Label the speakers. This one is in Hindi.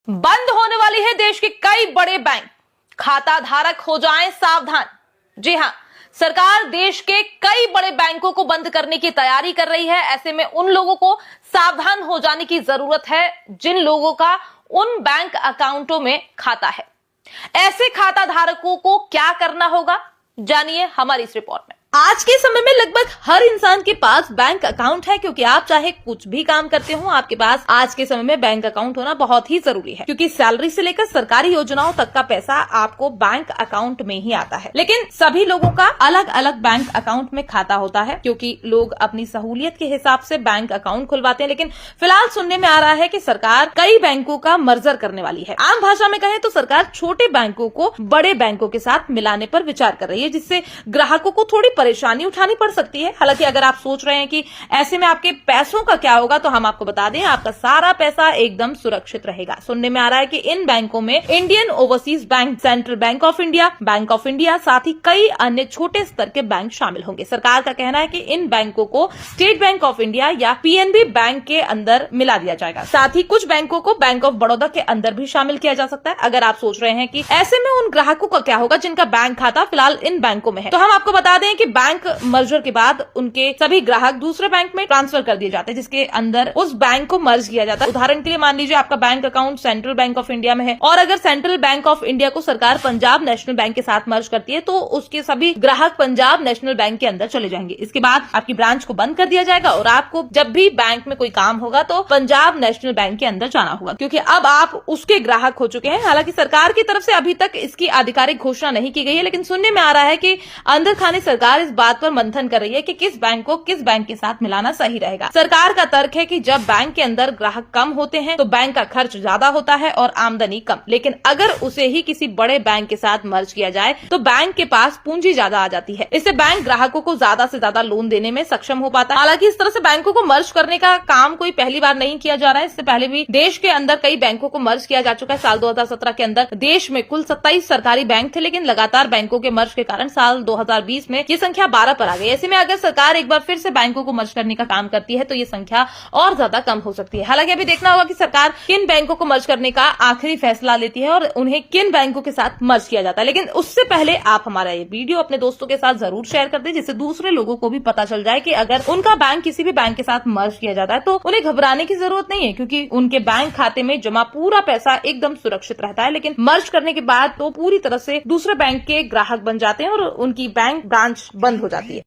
Speaker 1: बंद होने वाली है देश के कई बड़े बैंक, खाता धारक हो जाएं सावधान। जी हां, सरकार देश के कई बड़े बैंकों को बंद करने की तैयारी कर रही है। ऐसे में उन लोगों को सावधान हो जाने की जरूरत है जिन लोगों का उन बैंक अकाउंटों में खाता है। ऐसे खाता धारकों को क्या करना होगा, जानिए हमारी इस रिपोर्ट में। आज के समय में लगभग हर इंसान के पास बैंक अकाउंट है, क्योंकि आप चाहे कुछ भी काम करते हो, आपके पास आज के समय में बैंक अकाउंट होना बहुत ही जरूरी है, क्योंकि सैलरी से लेकर सरकारी योजनाओं तक का पैसा आपको बैंक अकाउंट में ही आता है। लेकिन सभी लोगों का अलग अलग बैंक अकाउंट में खाता होता है, क्योंकि लोग अपनी सहूलियत के हिसाब से बैंक अकाउंट खुलवाते हैं। लेकिन फिलहाल सुनने में आ रहा है कि सरकार कई बैंकों का मर्जर करने वाली है। आम भाषा में कहें तो सरकार छोटे बैंकों को बड़े बैंकों के साथ मिलाने पर विचार कर रही है, जिससे ग्राहकों को थोड़ी परेशानी उठानी पड़ सकती है। हालांकि अगर आप सोच रहे हैं कि ऐसे में आपके पैसों का क्या होगा, तो हम आपको बता दें, आपका सारा पैसा एकदम सुरक्षित रहेगा। सुनने में आ रहा है कि इन बैंकों में Indian overseas bank, central bank of India, साथ ही कई अन्य छोटे स्तर के बैंक शामिल होंगे। सरकार का कहना है कि इन बैंकों को स्टेट बैंक ऑफ इंडिया या पीएनबी बैंक के अंदर मिला दिया जाएगा। साथ ही कुछ बैंकों को बैंक ऑफ बड़ौदा के अंदर भी शामिल किया जा सकता है। अगर आप सोच रहे हैं कि ऐसे में उन ग्राहकों का क्या होगा जिनका बैंक खाता फिलहाल इन बैंकों में है, तो हम आपको बता दें कि बैंक मर्जर के बाद उनके सभी ग्राहक दूसरे बैंक में ट्रांसफर कर दिए जाते हैं, जिसके अंदर उस बैंक को मर्ज किया जाता है। उदाहरण के लिए मान लीजिए आपका bank account central bank of India में है, और अगर सेंट्रल बैंक ऑफ इंडिया को सरकार पंजाब नेशनल बैंक के साथ मर्ज करती है, तो उसके सभी ग्राहक पंजाब नेशनल बैंक के अंदर चले जाएंगे। इसके बाद आपकी ब्रांच को बंद कर दिया जाएगा और आपको जब भी बैंक में कोई काम होगा तो पंजाब नेशनल बैंक के अंदर जाना होगा, क्योंकि अब आप उसके ग्राहक हो चुके हैं। हालांकि सरकार की तरफ से अभी तक इसकी आधिकारिक घोषणा नहीं की गई है, लेकिन सुनने में आ रहा है कि अंदर खाने सरकार इस बात पर मंथन कर रही है कि किस बैंक को किस बैंक के साथ मिलाना सही रहेगा। सरकार का तर्क है कि जब बैंक के अंदर ग्राहक कम होते हैं तो बैंक का खर्च ज्यादा होता है और आमदनी कम, लेकिन अगर उसे ही किसी बड़े बैंक के साथ मर्ज किया जाए तो बैंक के पास पूंजी ज्यादा आ जाती है। इससे बैंक ग्राहकों को ज्यादा से ज्यादा लोन देने में सक्षम हो पाता है। हालांकि इस तरह से बैंकों को मर्ज करने का काम कोई पहली बार नहीं किया जा रहा है। इससे पहले भी देश के अंदर कई बैंकों को मर्ज किया जा चुका है। साल 2017 के अंदर देश में कुल 27 सरकारी बैंक थे, लेकिन लगातार बैंकों के मर्ज के कारण साल 2020 में ये संख्या 12 पर आ गई। ऐसे में अगर सरकार एक बार फिर से बैंकों को मर्ज करने का काम करती है तो ये संख्या और ज्यादा कम हो सकती है। हालांकि अभी देखना होगा कि सरकार किन बैंकों को मर्ज करने का आखिरी फैसला लेती है और उन्हें किन बैंकों के साथ मर्ज किया जाता है। लेकिन उससे पहले आप हमारा ये वीडियो अपने दोस्तों के साथ जरूर शेयर कर दें, जिससे दूसरे लोगों को भी पता चल जाए कि अगर उनका बैंक किसी भी बैंक के साथ मर्ज किया जाता है तो उन्हें घबराने की जरूरत नहीं है, क्योंकि उनके बैंक खाते में जमा पूरा पैसा एकदम सुरक्षित रहता है। लेकिन मर्ज करने के बाद तो पूरी तरह से दूसरे बैंक के ग्राहक बन जाते हैं और उनकी बैंक ब्रांच बंद हो जाती है।